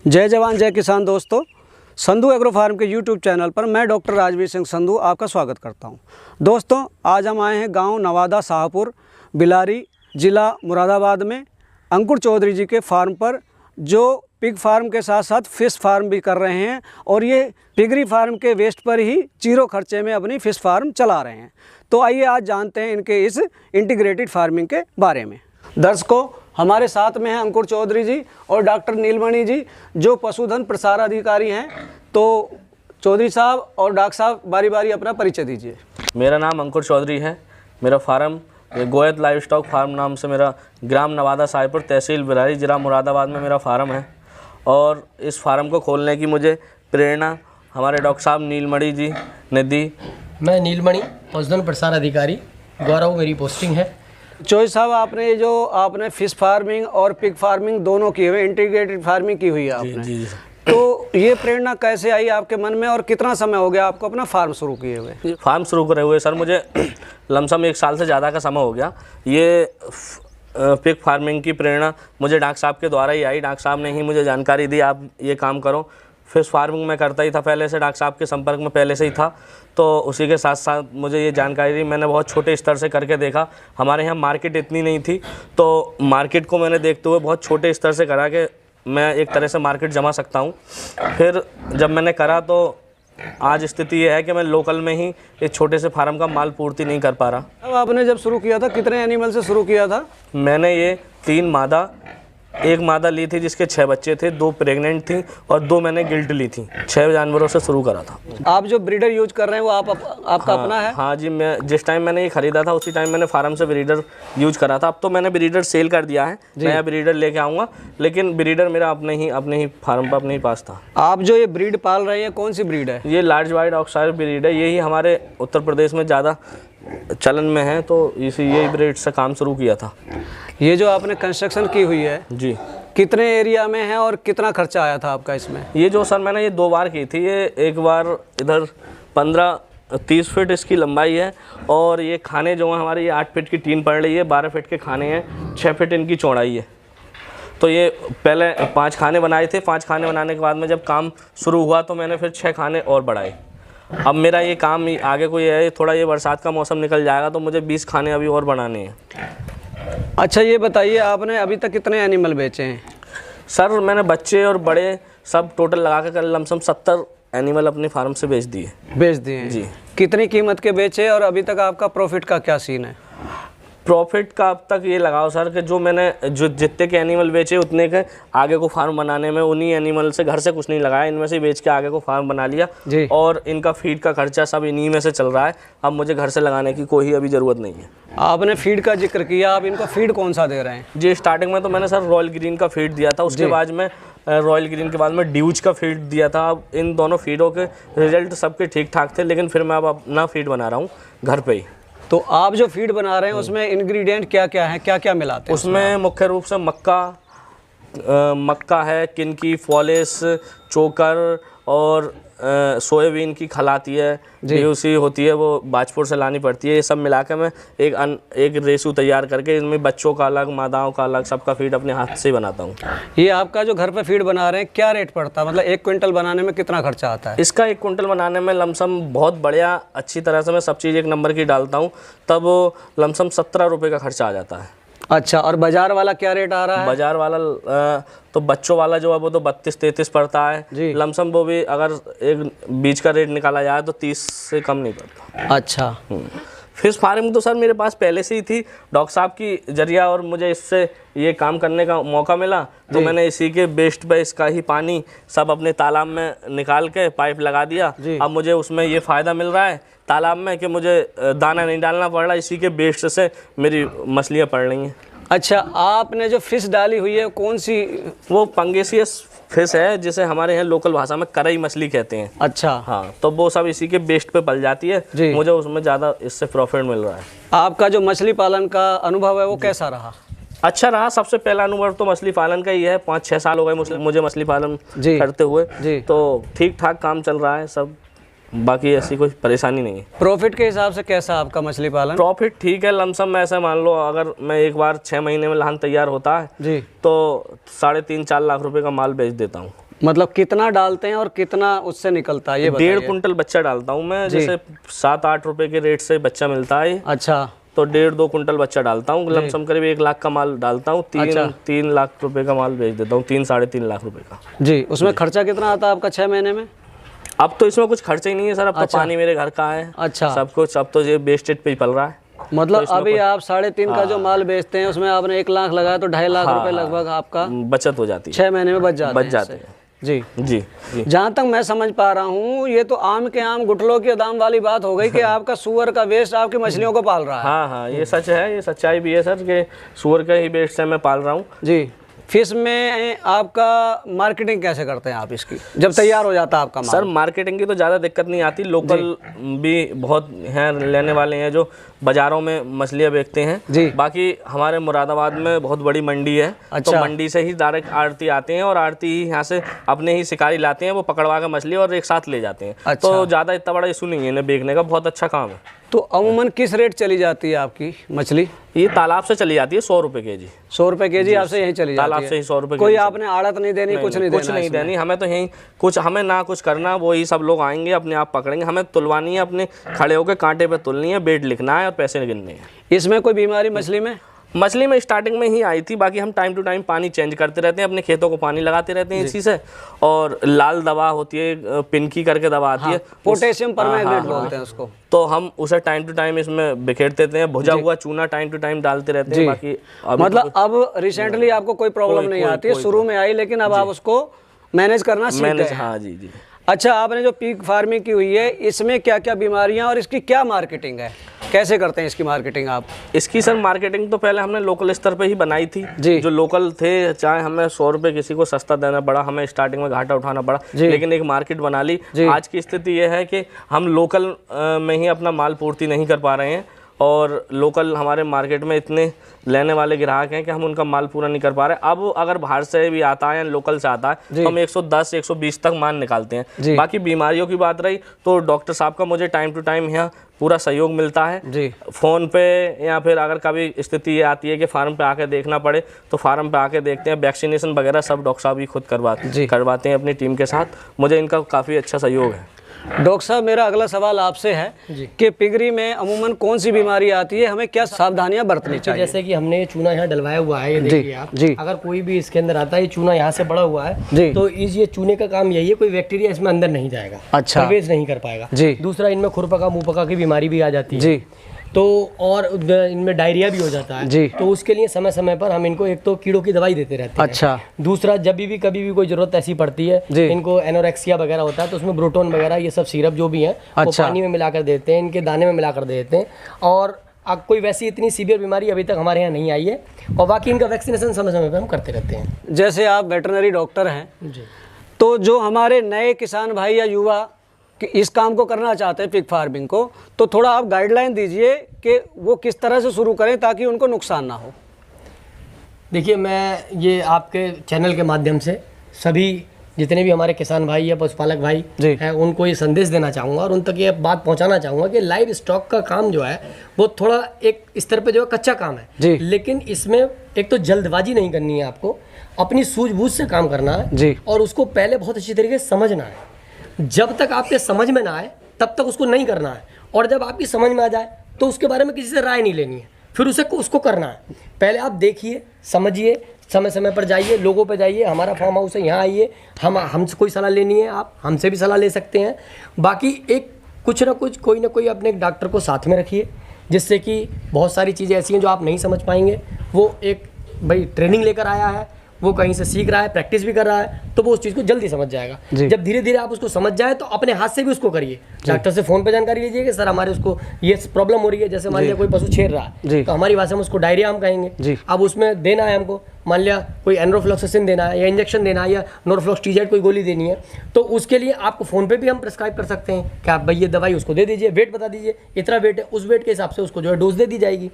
जय जवान जय किसान दोस्तों, संधू एग्रो फार्म के यूट्यूब चैनल पर मैं डॉक्टर राजवीर सिंह संधू आपका स्वागत करता हूं। दोस्तों, आज हम आए हैं गांव नवादा शाहपुर बिलारी ज़िला मुरादाबाद में अंकुर चौधरी जी के फार्म पर, जो पिग फार्म के साथ साथ फिश फार्म भी कर रहे हैं और ये पिगरी फार्म के वेस्ट पर ही जीरो खर्चे में अपनी फिश फार्म चला रहे हैं। तो आइए आज जानते हैं इनके इस इंटीग्रेटेड फार्मिंग के बारे में। दर्शकों, हमारे साथ में हैं अंकुर चौधरी जी और डॉक्टर नीलमणि जी, जो पशुधन प्रसार अधिकारी हैं। तो चौधरी साहब और डॉक्टर साहब बारी बारी अपना परिचय दीजिए। मेरा नाम अंकुर चौधरी है। मेरा farm Goyat livestock farm नाम से मेरा ग्राम नवादा शाहपुर तहसील बिलारी जिला मुरादाबाद में मेरा फार्म है। और इस फार्म को खोलने की मुझे प्रेरणा हमारे डॉक्टर साहब नीलमणि जी ने दी। मैं नीलमणि पशुधन प्रसार अधिकारी गौरव मेरी पोस्टिंग है। चौधरी साहब, आपने फिश फार्मिंग और पिग फार्मिंग दोनों की हुई, इंटीग्रेटेड फार्मिंग की हुई है आपने। जी। तो ये प्रेरणा कैसे आई आपके मन में और कितना समय हो गया आपको अपना फार्म शुरू किए हुए? फार्म शुरू करे हुए सर मुझे लमसम 1 साल से ज़्यादा का समय हो गया। ये पिग फार्मिंग की प्रेरणा मुझे डॉक्टर साहब के द्वारा ही आई। डॉक्टर साहब ने ही मुझे जानकारी दी, आप ये काम करो। फिश फार्मिंग मैं करता ही था पहले से, डॉक्टर साहब के संपर्क में पहले से ही था, तो उसी के साथ साथ मुझे ये जानकारी दी। मैंने बहुत छोटे स्तर से करके देखा। हमारे यहाँ मार्केट इतनी नहीं थी, तो मार्केट को मैंने देखते हुए बहुत छोटे स्तर से करा कि मैं एक तरह से मार्केट जमा सकता हूँ। फिर जब मैंने करा तो आज स्थिति ये है कि मैं लोकल में ही एक छोटे से फार्म का माल पूर्ति नहीं कर पा रहा। अब आपने जब शुरू किया था कितने एनिमल से शुरू किया था? मैंने ये 3 मादा, 1 मादा ली थी जिसके 6 बच्चे थे, 2 प्रेग्नेंट थी और 2 मैंने गिल्ट ली थी। 6 जानवरों से शुरू करा था। आप जो ब्रीडर यूज कर रहे हैं वो आपका अपना है? हाँ जी, मैं जिस टाइम मैंने ये खरीदा था उसी टाइम मैंने फार्म से ब्रीडर यूज करा था। अब तो मैंने ब्रीडर सेल कर दिया है, नया ब्रीडर लेके आऊँगा, लेकिन ब्रीडर मेरा अपने ही फार्म पर अपने ही पास था। आप जो ये ब्रीड पाल रहे हैं कौन सी ब्रीड है? ये लार्ज वाइड ऑक्साइड ब्रीड है। यही हमारे उत्तर प्रदेश में ज़्यादा चलन में है, तो यही ब्रीड से काम शुरू किया था। ये जो आपने कंस्ट्रक्शन की हुई है जी, कितने एरिया में है और कितना खर्चा आया था आपका इसमें? ये जो सर मैंने ये 2 बार की थी। ये एक बार इधर 15-30 फीट इसकी लंबाई है और ये खाने जो हैं हमारे, ये 8 फीट की टीन पड़ रही है, 12 फीट के खाने हैं, 6 फीट इनकी चौड़ाई है। तो ये पहले 5 खाने बनाए थे। 5 खाने बनाने के बाद में जब काम शुरू हुआ तो मैंने फिर 6 खाने और बढ़ाए। अब मेरा ये काम आगे को ये है, थोड़ा ये बरसात का मौसम निकल जाएगा तो मुझे 20 खाने अभी और बनाने हैं। अच्छा, ये बताइए आपने अभी तक कितने एनिमल बेचे हैं? सर मैंने बच्चे और बड़े सब टोटल लगा कर लमसम 70 एनिमल अपने फार्म से बेच दिए जी। कितनी कीमत के बेचे और अभी तक आपका प्रॉफिट का क्या सीन है? प्रॉफिट का अब तक ये लगाओ सर कि जो जितने के एनिमल बेचे उतने के आगे को फार्म बनाने में, उन्हीं एनिमल से घर से कुछ नहीं लगाया, इनमें से बेच के आगे को फार्म बना लिया जी। और इनका फीड का खर्चा सब इन्हीं में से चल रहा है। अब मुझे घर से लगाने की कोई अभी ज़रूरत नहीं है। आपने फीड का जिक्र किया, आप इनको फीड कौन सा दे रहे हैं? जी, स्टार्टिंग में तो मैंने सर रॉयल ग्रीन का फीड दिया था, उसके बाद में रॉयल ग्रीन के बाद में ड्यूज का फीड दिया था। अब इन दोनों फीडों के रिजल्ट सबके ठीक ठाक थे, लेकिन फिर मैं अब अपना फीड बना रहा हूँ घर पे ही। तो आप जो फीड बना रहे हैं उसमें इंग्रेडिएंट क्या क्या है, क्या क्या मिलाते हैं? उसमें मुख्य रूप से मक्का है, किनकी, फॉलिस, चोकर और सोयाबीन की खल आती है, BUC होती है, वो बाजपुर से लानी पड़ती है। ये सब मिला के मैं एक रेशू तैयार करके इनमें बच्चों का अलग, मादाओं का अलग, सबका फीड अपने हाथ से ही बनाता हूँ। ये आपका जो घर पे फीड बना रहे हैं क्या रेट पड़ता है? मतलब 1 क्विंटल बनाने में कितना खर्चा आता है? इसका 1 क्विंटल बनाने में लमसम बहुत बढ़िया अच्छी तरह से मैं सब चीज़ 1 नंबर की डालता हूँ, तब लमसम 17 रुपये का खर्चा आ जाता है। अच्छा, और बाजार वाला क्या रेट आ रहा है? बाजार वाला तो बच्चों वाला जो है वो तो 32-33 पड़ता है लमसम। वो भी अगर एक बीज का रेट निकाला जाए तो 30 से कम नहीं पड़ता। अच्छा, फिश फार्मिंग तो सर मेरे पास पहले से ही थी, डॉक्टर साहब की जरिया, और मुझे इससे ये काम करने का मौका मिला तो मैंने इसी के बेस्ट पे इसका ही पानी सब अपने तालाब में निकाल के पाइप लगा दिया। अब मुझे उसमें ये फ़ायदा मिल रहा है तालाब में कि मुझे दाना नहीं डालना पड़ रहा, इसी के बेस्ट से मेरी मछलियाँ पड़ रही हैं। अच्छा, आपने जो फिश डाली हुई है कौन सी? वो पंगेसियस फिश है, जिसे हमारे यहाँ लोकल भाषा में करई मछली कहते हैं। अच्छा, हाँ, तो वो सब इसी के बेस्ट पे पल जाती है। मुझे उसमें ज़्यादा इससे प्रॉफिट मिल रहा है। आपका जो मछली पालन का अनुभव है वो कैसा रहा? अच्छा रहा। सबसे पहला अनुभव तो मछली पालन का ही है। 5-6 साल हो गए मुझे मछली पालन करते हुए, तो ठीक ठाक काम चल रहा है सब। बाकी ऐसी कोई परेशानी नहीं है। प्रॉफिट के हिसाब से कैसा आपका मछली पालन? प्रॉफिट ठीक है, लमसम में ऐसा मान लो अगर मैं एक बार 6 महीने में लाहन तैयार होता है जी, तो 3.5-4 लाख रुपए का माल बेच देता हूँ। मतलब कितना डालते हैं और कितना उससे निकलता है ये बताइए। 1.5 कुंटल बच्चा डालता हूँ मैं, जैसे 7-8 रुपए के रेट से बच्चा मिलता है। अच्छा, तो 1.5-2 कुंटल बच्चा डालता हूँ, लमसम करीब 1 लाख का माल डालता हूँ। 3 लाख रुपए का माल बेच देता हूँ, 3-3.5 लाख रुपए का। जी, उसमें खर्चा कितना आता है आपका 6 महीने में? अब तो इसमें कुछ खर्चा ही नहीं है सर, अब तो पानी मेरे घर का है। अच्छा, सब कुछ अब तो ये वेस्टेज पे ही पल रहा है। मतलब अभी आप 3.5 का जो माल बेचते हैं उसमें आपने 1 लाख लगाया तो 2.5 लाख रुपए लगभग आपका बचत हो जाती है, 6 महीने में बच जाते हैं। जी जी जी। जहाँ तक मैं समझ पा रहा हूँ ये तो आम के आम गुठलों के दाम वाली बात हो गई कि आपका सूअर का वेस्ट आपकी मछलियों को पाल रहा है। हाँ हाँ, ये सच है, ये सच्चाई भी है सर कि सूअर का ही वेस्ट से मैं पाल रहा हूँ। जी, फिश में आपका मार्केटिंग कैसे करते हैं आप इसकी जब तैयार हो जाता है आपका माल? सर मार्केटिंग की तो ज़्यादा दिक्कत नहीं आती, लोकल भी बहुत हैं लेने वाले हैं जो बाज़ारों में मछलियाँ बेचते हैं। जी। बाकी हमारे मुरादाबाद में बहुत बड़ी मंडी है। अच्छा। तो मंडी से ही डायरेक्ट आड़ती आते हैं और आड़ती ही यहाँ से अपने ही शिकारी लाते हैं, वो पकड़वा के मछली और एक साथ ले जाते हैं। अच्छा। तो ज़्यादा इतना बड़ा इशू नहीं है इन्हें बेचने का, बहुत अच्छा काम है। तो अमूमन किस रेट चली जाती है आपकी मछली? ये तालाब से चली जाती है 100 रुपये केजी। 100 रुपए केजी आपसे यहीं चली जाती है? तालाब से ही 100 रुपये कोई आपने आड़त नहीं देनी, कुछ नहीं देनी, हमें तो यहीं कुछ, हमें ना कुछ करना, वो ही सब लोग आएंगे अपने आप पकड़ेंगे, हमें तुलवानी है, अपने खड़े होकर कांटे पे तुलनी है, वेट लिखना है और पैसे गिनने हैं। इसमें कोई बीमारी मछली में स्टार्टिंग में ही आई थी, बाकी हम टाइम टू टाइम पानी चेंज करते रहते हैं, अपने खेतों को पानी लगाते रहते हैं इसी से। और लाल दवा होती है, पिनकी करके दवा आती है, पोटेशियम परमैंगनेट बोलते हैं उसको, तो हम उसे टाइम टू टाइम इसमें बिखेर देते हैं। भुजा हुआ चूना टाइम टू टाइम डालते रहते हैं। बाकी मतलब अब रिसेंटली आपको कोई प्रॉब्लम नहीं आती है, शुरू में आई लेकिन अब आप उसको मैनेज करना सीख गए हैं। हाँ जी जी। अच्छा, आपने जो पिग फार्मिंग की हुई है इसमें क्या क्या बीमारियां और इसकी क्या मार्केटिंग है, कैसे करते हैं इसकी मार्केटिंग आप? इसकी सर मार्केटिंग तो पहले हमने लोकल स्तर पे ही बनाई थी जी। जो लोकल थे, चाहे हमें 100 रुपये किसी को सस्ता देना पड़ा, हमें स्टार्टिंग में घाटा उठाना पड़ा, लेकिन एक मार्केट बना ली। आज की स्थिति यह है कि हम लोकल में ही अपना माल पूर्ति नहीं कर पा रहे हैं और लोकल हमारे मार्केट में इतने लेने वाले ग्राहक हैं कि हम उनका माल पूरा नहीं कर पा रहे। अब अगर बाहर से भी आता है या लोकल से आता है तो हम 110-120 तक माल निकालते हैं। बाकी बीमारियों की बात रही तो डॉक्टर साहब का मुझे टाइम टू टाइम यहाँ पूरा सहयोग मिलता है जी। फ़ोन पे, या फिर अगर कभी स्थिति ये आती है कि फार्म पे आके देखना पड़े तो फार्म पे आके देखते हैं। वैक्सीनेशन वगैरह सब डॉक्टर साहब ही खुद करवाते हैं अपनी टीम के साथ। मुझे इनका काफ़ी अच्छा सहयोग है। डॉक्टर साहब, मेरा अगला सवाल आपसे है कि पिगरी में अमूमन कौन सी बीमारी आती है, हमें क्या सावधानियां बरतनी चाहिए? जैसे कि हमने ये चूना यहाँ डलवाया हुआ है, ये देखिए आप। जी। अगर कोई भी इसके अंदर आता है, ये चूना यहाँ से बड़ा हुआ है, तो ये चूने का काम यही है, कोई बैक्टीरिया इसमें अंदर नहीं जाएगा, अच्छा, प्रवेश नहीं कर पाएगा। जी। दूसरा, इनमें खुरपका मुंहपका की बीमारी भी आ जाती है जी। तो, और इनमें डायरिया भी हो जाता है जी। तो उसके लिए समय समय पर हम इनको एक तो कीड़ों की दवाई देते रहते हैं। अच्छा। दूसरा, जब भी कभी भी कोई जरूरत ऐसी पड़ती है, इनको एनोरेक्सिया वगैरह होता है तो उसमें ब्रोटोन वगैरह ये सब सिरप जो भी है वो पानी में मिलाकर देते हैं, इनके दाने में मिलाकर देते हैं। और अब कोई वैसी इतनी सीवियर बीमारी अभी तक हमारे यहाँ नहीं आई है और बाकी इनका वैक्सीनेशन समय समय पर हम करते रहते हैं। जैसे आप वेटरनरी डॉक्टर हैं जी, तो जो हमारे नए किसान भाई या युवा कि इस काम को करना चाहते हैं पिग फार्मिंग को, तो थोड़ा आप गाइडलाइन दीजिए कि वो किस तरह से शुरू करें ताकि उनको नुकसान ना हो। देखिए, मैं ये आपके चैनल के माध्यम से सभी जितने भी हमारे किसान भाई या पशुपालक भाई हैं उनको ये संदेश देना चाहूँगा और उन तक ये बात पहुँचाना चाहूँगा कि लाइव स्टॉक का काम जो है वो थोड़ा एक स्तर पे जो है कच्चा काम है, लेकिन इसमें एक तो जल्दबाजी नहीं करनी है, आपको अपनी सूझबूझ से काम करना है और उसको पहले बहुत अच्छी तरीके से समझना है। जब तक आपके समझ में ना आए तब तक उसको नहीं करना है, और जब आपकी समझ में आ जाए तो उसके बारे में किसी से राय नहीं लेनी है, फिर उसको करना है। पहले आप देखिए, समझिए, समय समय पर जाइए, लोगों पे जाइए, हमारा फार्म हाउस है, यहाँ आइए, हमसे कोई सलाह लेनी है आप हमसे भी सलाह ले सकते हैं। बाकी एक कुछ ना कुछ कोई ना कोई अपने एक डॉक्टर को साथ में रखिए, जिससे कि बहुत सारी चीज़ें ऐसी हैं जो आप नहीं समझ पाएंगे। वो एक भाई ट्रेनिंग लेकर आया है, वो कहीं से सीख रहा है, प्रैक्टिस भी कर रहा है, तो वो उस चीज़ को जल्दी समझ जाएगा। जब धीरे धीरे आप उसको समझ जाए तो अपने हाथ से भी उसको करिए। डॉक्टर से फ़ोन पे जानकारी लीजिए कि सर हमारे उसको ये प्रॉब्लम हो रही है, जैसे मान लिया कोई पशु छेड़ रहा है तो हमारी भाषा में उसको डायरिया हम कहेंगे। अब उसमें देना है हमको, मान लिया कोई एनरोफ्लॉक्सासिन देना है या इंजेक्शन देना है या नोरोफ्लॉक्स TZ कोई गोली देनी है, तो उसके लिए आपको फ़ोन पे भी हम प्रिस्क्राइब कर सकते हैं कि आप भाई ये दवाई उसको दे दीजिए, वेट बता दीजिए, इतना वेट है, उस वेट के हिसाब से उसको जो है डोज दे दी जाएगी।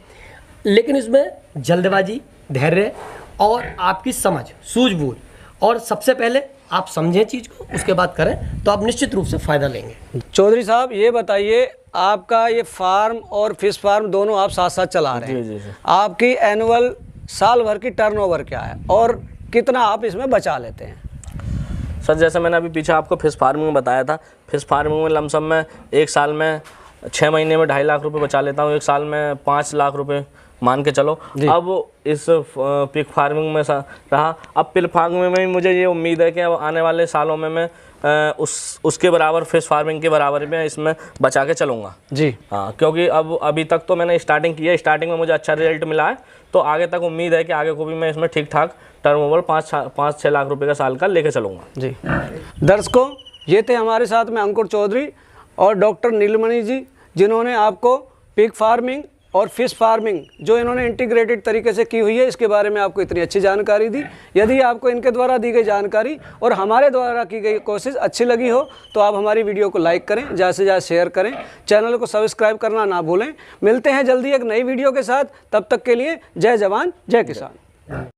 लेकिन इसमें जल्दबाजी, धैर्य और आपकी समझ, सूझबूझ, और सबसे पहले आप समझें चीज़ को, उसके बाद करें तो आप निश्चित रूप से फ़ायदा लेंगे। चौधरी साहब, ये बताइए, आपका ये फार्म और फिश फार्म दोनों आप साथ साथ चला रहे हैं, जी। आपकी एनुअल साल भर की टर्नओवर क्या है और कितना आप इसमें बचा लेते हैं? सर जैसे मैंने अभी पीछे आपको फिश फार्मिंग में बताया था, फिश फार्मिंग में लमसम में एक साल में 6 महीने में 2.5 लाख रुपए बचा लेता हूँ, एक साल में 5 लाख रुपए मान के चलो। अब इस पिग फार्मिंग में रहा, अब पिग फार्मिंग में मुझे ये उम्मीद है कि अब आने वाले सालों में मैं उसके बराबर फिश फार्मिंग के बराबर में इसमें बचा के चलूँगा जी। हाँ, क्योंकि अब अभी तक तो मैंने स्टार्टिंग की है, स्टार्टिंग में मुझे अच्छा रिजल्ट मिला है, तो आगे तक उम्मीद है कि आगे को भी मैं इसमें ठीक ठाक टर्नओवर 5-6 लाख रुपए का साल का लेके चलूँगा जी। दर्शकों, ये थे हमारे साथ में अंकुर चौधरी और डॉक्टर नीलमणि जी, जिन्होंने आपको पिग फार्मिंग और फिश फार्मिंग जो इन्होंने इंटीग्रेटेड तरीके से की हुई है, इसके बारे में आपको इतनी अच्छी जानकारी दी। यदि आपको इनके द्वारा दी गई जानकारी और हमारे द्वारा की गई कोशिश अच्छी लगी हो तो आप हमारी वीडियो को लाइक करें, ज़्यादा से ज़्यादा शेयर करें, चैनल को सब्सक्राइब करना ना भूलें। मिलते हैं जल्दी एक नई वीडियो के साथ, तब तक के लिए जय जवान जय किसान।